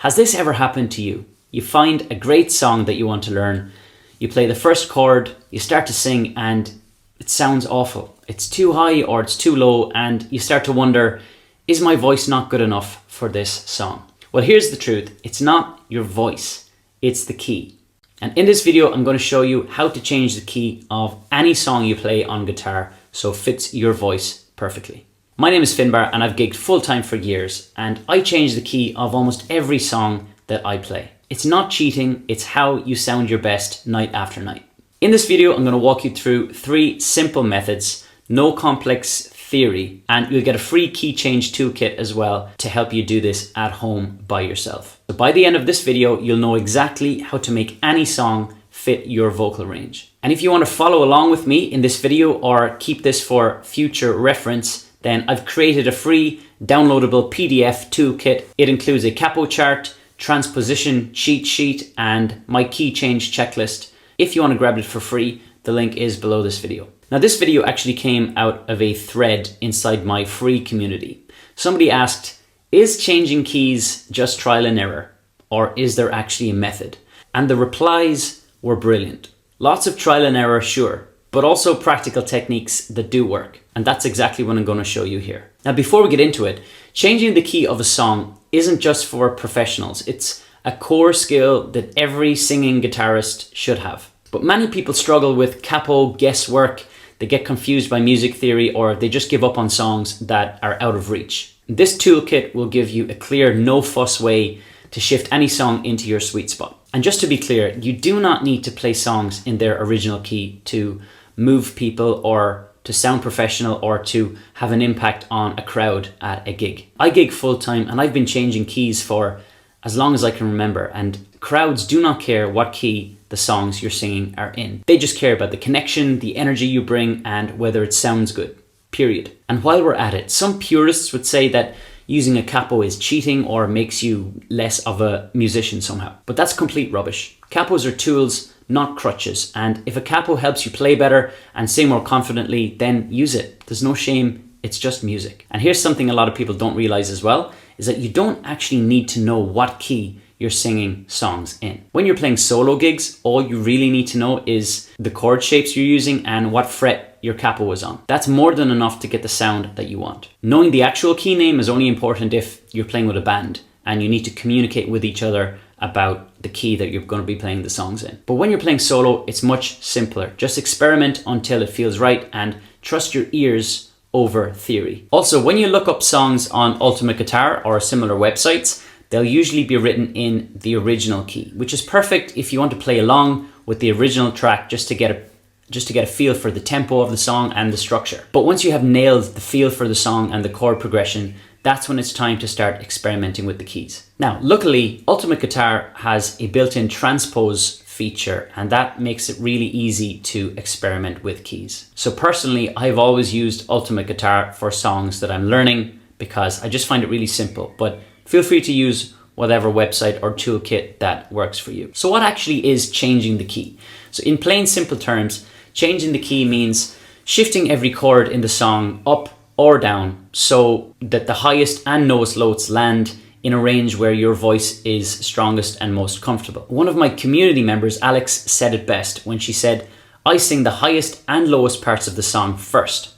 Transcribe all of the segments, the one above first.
Has this ever happened to you? You find a great song that you want to learn, you play the first chord, you start to sing and it sounds awful. It's too high or it's too low and you start to wonder, is my voice not good enough for this song? Well, here's the truth. It's not your voice, it's the key. And in this video, I'm going to show you how to change the key of any song you play on guitar so it fits your voice perfectly. My name is Finbar and I've gigged full-time for years and I change the key of almost every song that I play. It's not cheating, it's how you sound your best night after night. In this video, I'm going to walk you through 3 simple methods, no complex theory, and you'll get a free key change toolkit as well to help you do this at home by yourself. So by the end of this video, you'll know exactly how to make any song fit your vocal range. And if you want to follow along with me in this video or keep this for future reference, then I've created a free downloadable PDF toolkit. It includes a capo chart, transposition cheat sheet, and my key change checklist. If you want to grab it for free, the link is below this video. Now, this video actually came out of a thread inside my free community. Somebody asked, is changing keys just trial and error, or is there actually a method? And the replies were brilliant. Lots of trial and error, sure, but also practical techniques that do work. And that's exactly what I'm going to show you here. Now, before we get into it, changing the key of a song isn't just for professionals. It's a core skill that every singing guitarist should have. But many people struggle with capo guesswork, they get confused by music theory, or they just give up on songs that are out of reach. This toolkit will give you a clear, no-fuss way to shift any song into your sweet spot. And just to be clear, you do not need to play songs in their original key to move people or to sound professional or to have an impact on a crowd at a gig. I gig full-time and I've been changing keys for as long as I can remember, and crowds do not care what key the songs you're singing are in. They just care about the connection, the energy you bring, and whether it sounds good, period. And while we're at it, some purists would say that using a capo is cheating or makes you less of a musician somehow. But that's complete rubbish. Capos are tools, not crutches, and if a capo helps you play better and sing more confidently, then use it. There's no shame, it's just music. And here's something a lot of people don't realize as well, is that you don't actually need to know what key you're singing songs in. When you're playing solo gigs, all you really need to know is the chord shapes you're using and what fret your capo is on. That's more than enough to get the sound that you want. Knowing the actual key name is only important if you're playing with a band and you need to communicate with each other about the key that you're going to be playing the songs in. But when you're playing solo, it's much simpler. Just experiment until it feels right and trust your ears over theory. Also, when you look up songs on Ultimate Guitar or similar websites, they'll usually be written in the original key, which is perfect if you want to play along with the original track just to get a feel for the tempo of the song and the structure. But once you have nailed the feel for the song and the chord progression, that's when it's time to start experimenting with the keys. Now, luckily, Ultimate Guitar has a built-in transpose feature, and that makes it really easy to experiment with keys. So personally, I've always used Ultimate Guitar for songs that I'm learning because I just find it really simple, but feel free to use whatever website or toolkit that works for you. So what actually is changing the key? So in plain simple terms, changing the key means shifting every chord in the song up or down so that the highest and lowest notes land in a range where your voice is strongest and most comfortable. One of my community members, Alex, said it best when she said, I sing the highest and lowest parts of the song first.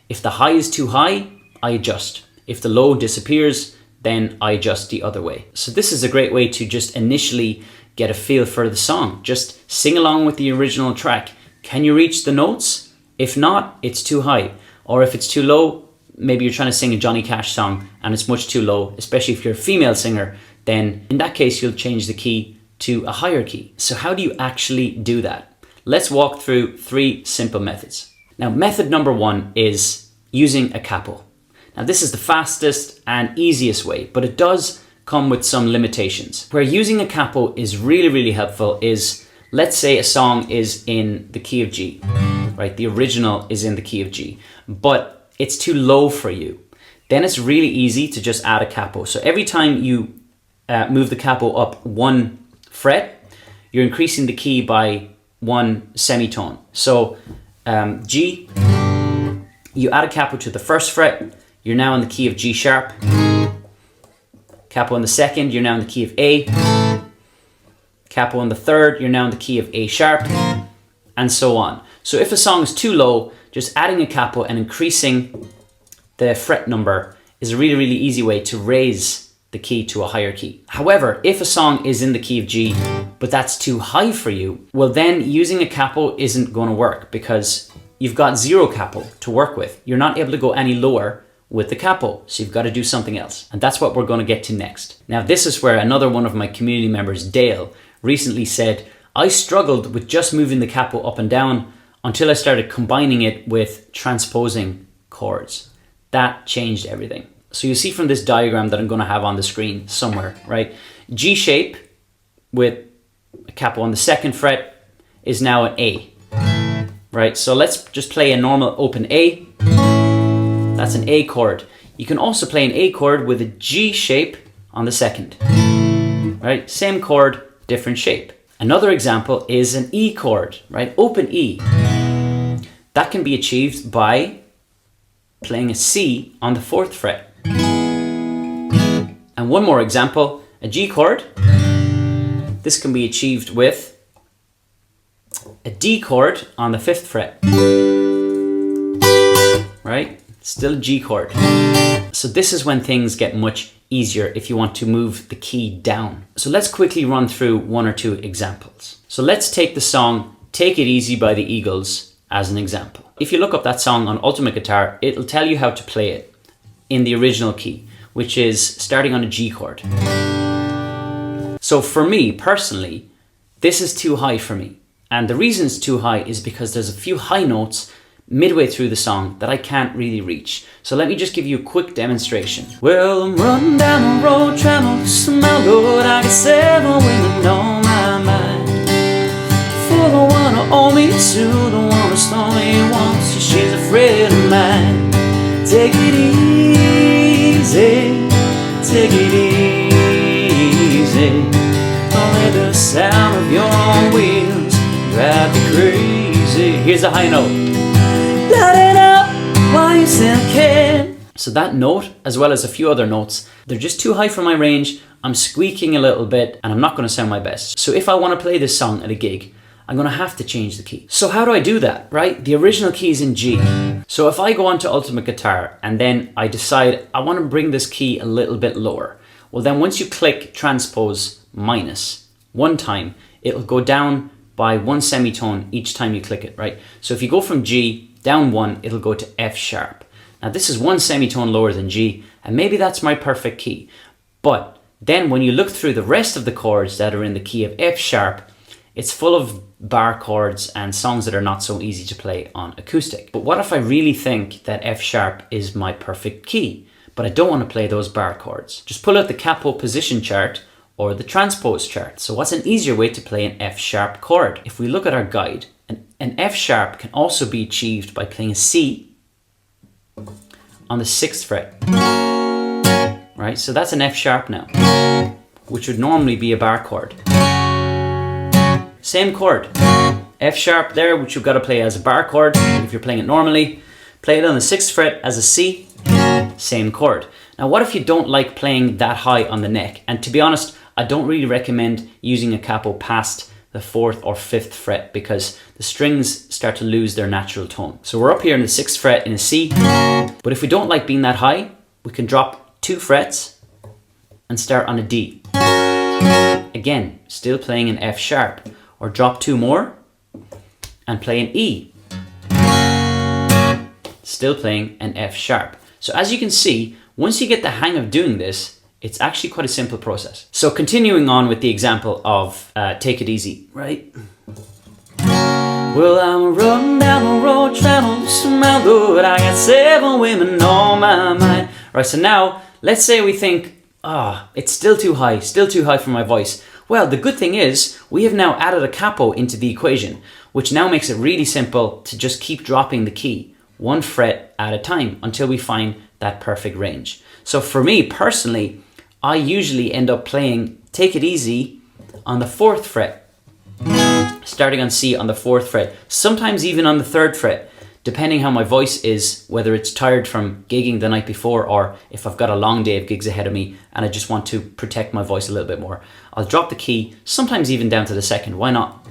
If the high is too high, I adjust. If the low disappears, then I adjust the other way. So this is a great way to just initially get a feel for the song. Just sing along with the original track. Can you reach the notes? If not, it's too high. Or if it's too low, maybe you're trying to sing a Johnny Cash song and it's much too low, especially if you're a female singer, then in that case, you'll change the key to a higher key. So how do you actually do that? Let's walk through 3 simple methods. Now, method number 1 is using a capo. Now, this is the fastest and easiest way, but it does come with some limitations. Where using a capo is really, really helpful is, let's say a song is in the key of G, right? The original is in the key of G, but it's too low for you. Then it's really easy to just add a capo. So every time you move the capo up 1 fret, you're increasing the key by 1 semitone. So G, you add a capo to the 1st fret, you're now in the key of G sharp. Capo on the second, you're now in the key of A. Capo on the third, you're now in the key of A sharp, and so on. So if a song is too low, just adding a capo and increasing the fret number is a really, really easy way to raise the key to a higher key. However, if a song is in the key of G, but that's too high for you, well then using a capo isn't going to work because you've got 0 capo to work with. You're not able to go any lower with the capo, so you've got to do something else. And that's what we're going to get to next. Now this is where another one of my community members, Dale, recently said, I struggled with just moving the capo up and down until I started combining it with transposing chords. That changed everything. So you see from this diagram that I'm going to have on the screen somewhere, right? G shape with a capo on the second fret is now an A, right? So let's just play a normal open A. That's an A chord. You can also play an A chord with a G shape on the second, right? Same chord, different shape. Another example is an E chord, right? Open E. That can be achieved by playing a C on the 4th fret. And one more example, a G chord. This can be achieved with a D chord on the 5th fret. Right? Still a G chord. So this is when things get much easier if you want to move the key down. So let's quickly run through 1 or 2 examples. So let's take the song Take It Easy by the Eagles as an example. If you look up that song on Ultimate Guitar, it'll tell you how to play it in the original key, which is starting on a G chord. So for me personally, this is too high for me. And the reason it's too high is because there's a few high notes midway through the song that I can't really reach. So let me just give you a quick demonstration. Well, I'm running down the road trying to smell good. I got 7 women on my mind. For the one who owe me 2, the one who stole me once, she's a friend of mine. Take it easy, take it easy. Don't let the sound of your own wheels drive me crazy. Here's a high note. Light it up while you still can. So that note, as well as a few other notes, they're just too high for my range. I'm squeaking a little bit and I'm not going to sound my best. So if I want to play this song at a gig, I'm going to have to change the key. So how do I do that, right? The original key is in G. So if I go onto Ultimate Guitar and then I decide I want to bring this key a little bit lower, well then once you click transpose minus 1 time, it'll go down by 1 semitone each time you click it, right? So if you go from G down 1, it'll go to F sharp. Now this is 1 semitone lower than G, and maybe that's my perfect key. But then when you look through the rest of the chords that are in the key of F sharp, it's full of bar chords and songs that are not so easy to play on acoustic. But what if I really think that F sharp is my perfect key, but I don't want to play those bar chords? Just pull out the capo position chart or the transpose chart. So what's an easier way to play an F sharp chord? If we look at our guide, an F sharp can also be achieved by playing a C on the 6th fret. Right, so that's an F sharp now, which would normally be a bar chord. Same chord, F sharp there, which you've got to play as a bar chord. If you're playing it normally, play it on the 6th fret as a C, same chord. Now what if you don't like playing that high on the neck? And to be honest, I don't really recommend using a capo past the 4th or 5th fret because the strings start to lose their natural tone. So we're up here in the 6th fret in a C, but if we don't like being that high, we can drop 2 frets and start on a D. Again, still playing an F sharp, or drop 2 more and play an E. Still playing an F sharp. So as you can see, once you get the hang of doing this, it's actually quite a simple process. So continuing on with the example of Take It Easy, right? Well, I'm running down the road trying to smell good. I got 7 women on my mind. Right, so now let's say we think, it's still too high for my voice. Well, the good thing is we have now added a capo into the equation, which now makes it really simple to just keep dropping the key 1 fret at a time until we find that perfect range. So for me personally, I usually end up playing Take It Easy on the 4th fret, starting on C on the 4th fret, sometimes even on the 3rd fret, depending how my voice is, whether it's tired from gigging the night before or if I've got a long day of gigs ahead of me and I just want to protect my voice a little bit more, I'll drop the key, sometimes even down to the second. Why not?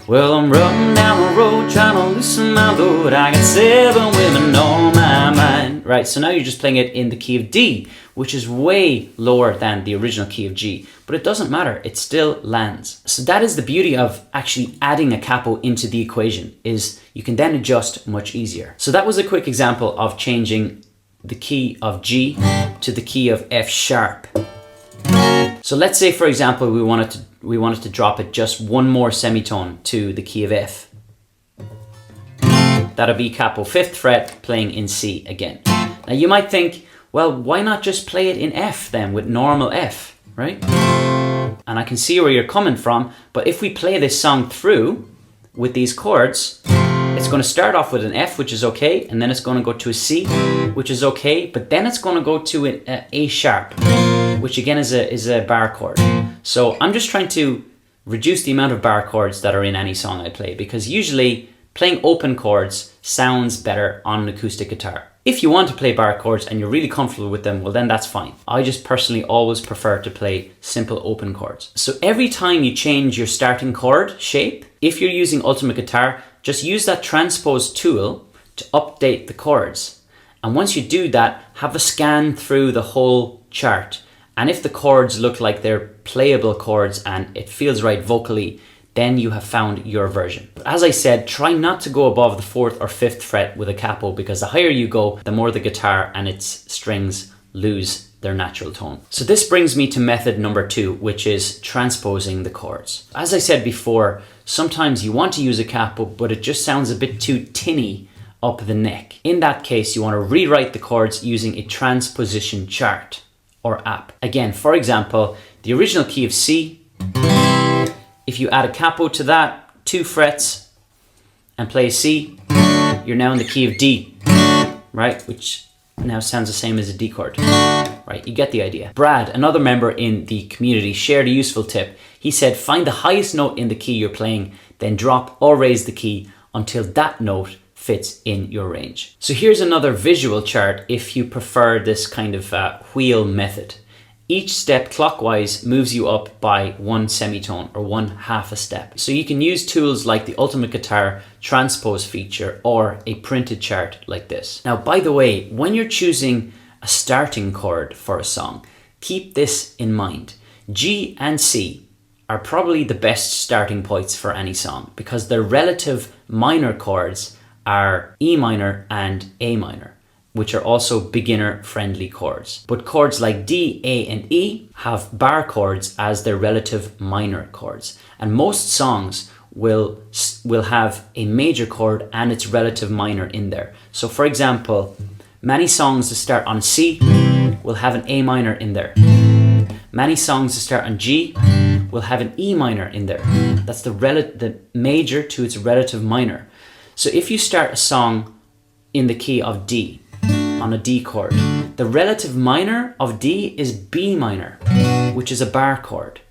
Well, I'm running down the road trying to loosen my load. I got 7 women on my mind. Right, so now you're just playing it in the key of D, which is way lower than the original key of G. But it doesn't matter, it still lands. So that is the beauty of actually adding a capo into the equation, is you can then adjust much easier. So that was a quick example of changing the key of G to the key of F sharp. So let's say, for example, we wanted to drop it just one more semitone to the key of F. That'll be capo 5th fret playing in C again. Now you might think, well, why not just play it in F then with normal F, right? And I can see where you're coming from, but if we play this song through with these chords, it's going to start off with an F, which is okay, and then it's going to go to a C, which is okay, but then it's going to go to an A sharp, which again is a bar chord. So I'm just trying to reduce the amount of bar chords that are in any song I play, because usually playing open chords sounds better on an acoustic guitar. If you want to play bar chords and you're really comfortable with them, well then that's fine. I just personally always prefer to play simple open chords. So every time you change your starting chord shape, if you're using Ultimate Guitar, just use that transpose tool to update the chords. And once you do that, have a scan through the whole chart. And if the chords look like they're playable chords and it feels right vocally, then you have found your version. But as I said, try not to go above the 4th or 5th fret with a capo, because the higher you go, the more the guitar and its strings lose their natural tone. So this brings me to method number 2, which is transposing the chords. As I said before, sometimes you want to use a capo, but it just sounds a bit too tinny up the neck. In that case, you want to rewrite the chords using a transposition chart or app. Again, for example, the original key of C, if you add a capo to that, 2 frets, and play C, you're now in the key of D, right? Which now sounds the same as a D chord, right? You get the idea. Brad, another member in the community, shared a useful tip. He said, find the highest note in the key you're playing, then drop or raise the key until that note fits in your range. So here's another visual chart if you prefer this kind of wheel method. Each step clockwise moves you up by 1 semitone or 1/2 a step. So you can use tools like the Ultimate Guitar transpose feature or a printed chart like this. Now, by the way, when you're choosing a starting chord for a song, keep this in mind. G and C are probably the best starting points for any song because their relative minor chords are E minor and A minor, which are also beginner-friendly chords. But chords like D, A, and E have bar chords as their relative minor chords. And most songs will have a major chord and its relative minor in there. So for example, many songs that start on C will have an A minor in there. Many songs that start on G will have an E minor in there. That's the major to its relative minor. So if you start a song in the key of D, on a D chord, the relative minor of D is B minor, which is a bar chord.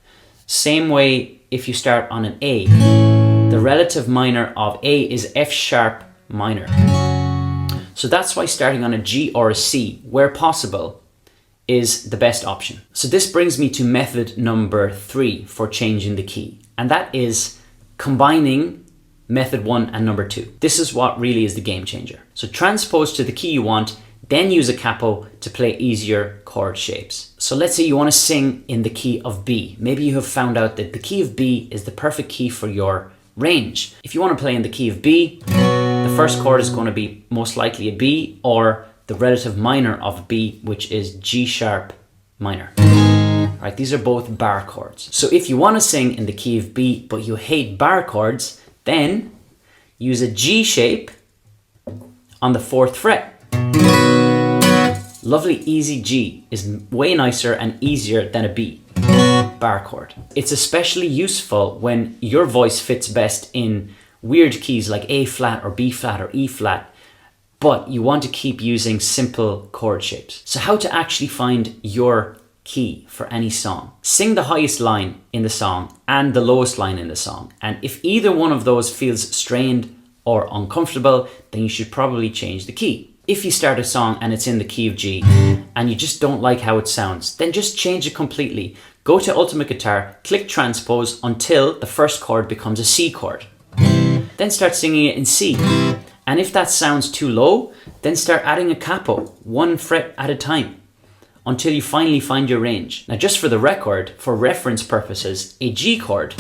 Same way if you start on an A, the relative minor of A is F sharp minor. So that's why starting on a G or a C, where possible, is the best option. So this brings me to method number 3 for changing the key, and that is combining method 1 and number 2. This is what really is the game changer. So transpose to the key you want, then use a capo to play easier chord shapes. So let's say you want to sing in the key of B. Maybe you have found out that the key of B is the perfect key for your range. If you want to play in the key of B, the first chord is going to be most likely a B or the relative minor of B, which is G sharp minor. Right, these are both bar chords. So if you want to sing in the key of B, but you hate bar chords, then use a G shape on the 4th fret. Lovely easy G is way nicer and easier than a B bar chord. It's especially useful when your voice fits best in weird keys like A flat or B flat or E flat, but you want to keep using simple chord shapes. So how to actually find your key for any song? Sing the highest line in the song and the lowest line in the song, and if either one of those feels strained or uncomfortable, then you should probably change the key. If you start a song and it's in the key of G and you just don't like how it sounds, then just change it completely. Go to Ultimate Guitar, click Transpose until the first chord becomes a C chord. Then start singing it in C. And if that sounds too low, then start adding a capo, 1 fret at a time, until you finally find your range. Now just for the record, for reference purposes, a G chord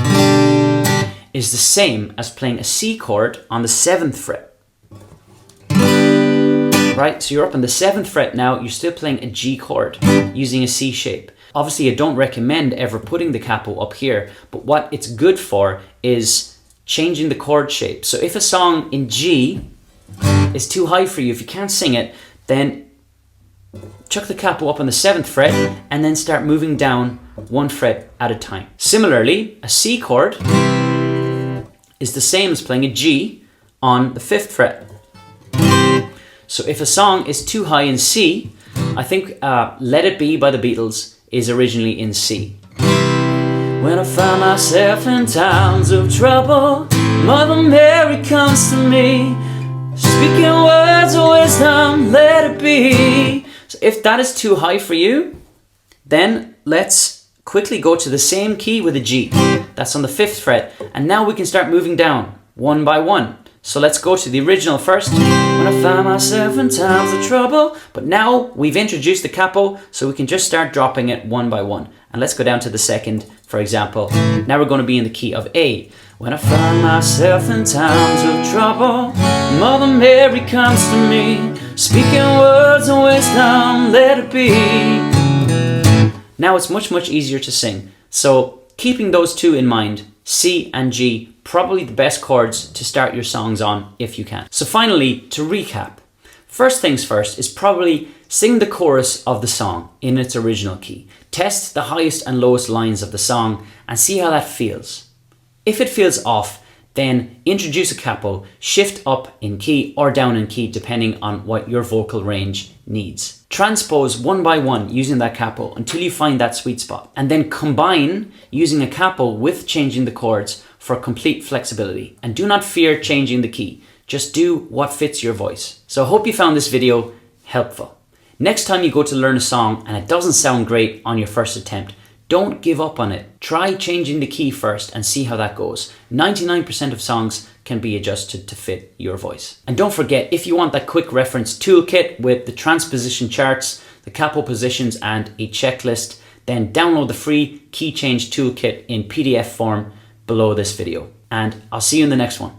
is the same as playing a C chord on the 7th fret. Right, so you're up on the 7th fret now, you're still playing a G chord using a C shape. Obviously I don't recommend ever putting the capo up here, but what it's good for is changing the chord shape. So if a song in G is too high for you, if you can't sing it, then chuck the capo up on the 7th fret and then start moving down 1 fret at a time. Similarly, a C chord is the same as playing a G on the 5th fret. So if a song is too high in C, I think Let It Be by the Beatles is originally in C. When I find myself in times of trouble, Mother Mary comes to me, speaking words of wisdom, let it be. So if that is too high for you, then let's quickly go to the same key with a G. That's on the 5th fret. And now we can start moving down one by one. So let's go to the original first. When I find myself in times of trouble. But now we've introduced the capo, so we can just start dropping it one by one. And let's go down to the second, for example. Now we're going to be in the key of A. When I find myself in times of trouble, Mother Mary comes to me, speaking words of wisdom, let it be. Now it's much, much easier to sing. So keeping those two in mind, C and G, probably the best chords to start your songs on if you can. So finally, to recap, first things first is probably sing the chorus of the song in its original key. Test the highest and lowest lines of the song and see how that feels. If it feels off, then introduce a capo, shift up in key or down in key depending on what your vocal range needs. Transpose one by one using that capo until you find that sweet spot, and then combine using a capo with changing the chords for complete flexibility. And do not fear changing the key, just do what fits your voice. So I hope you found this video helpful. Next time you go to learn a song and it doesn't sound great on your first attempt, don't give up on it. Try changing the key first and see how that goes. 99% of songs can be adjusted to fit your voice. And don't forget, if you want that quick reference toolkit with the transposition charts, the capo positions and a checklist, then download the free key change toolkit in PDF form below this video. And I'll see you in the next one.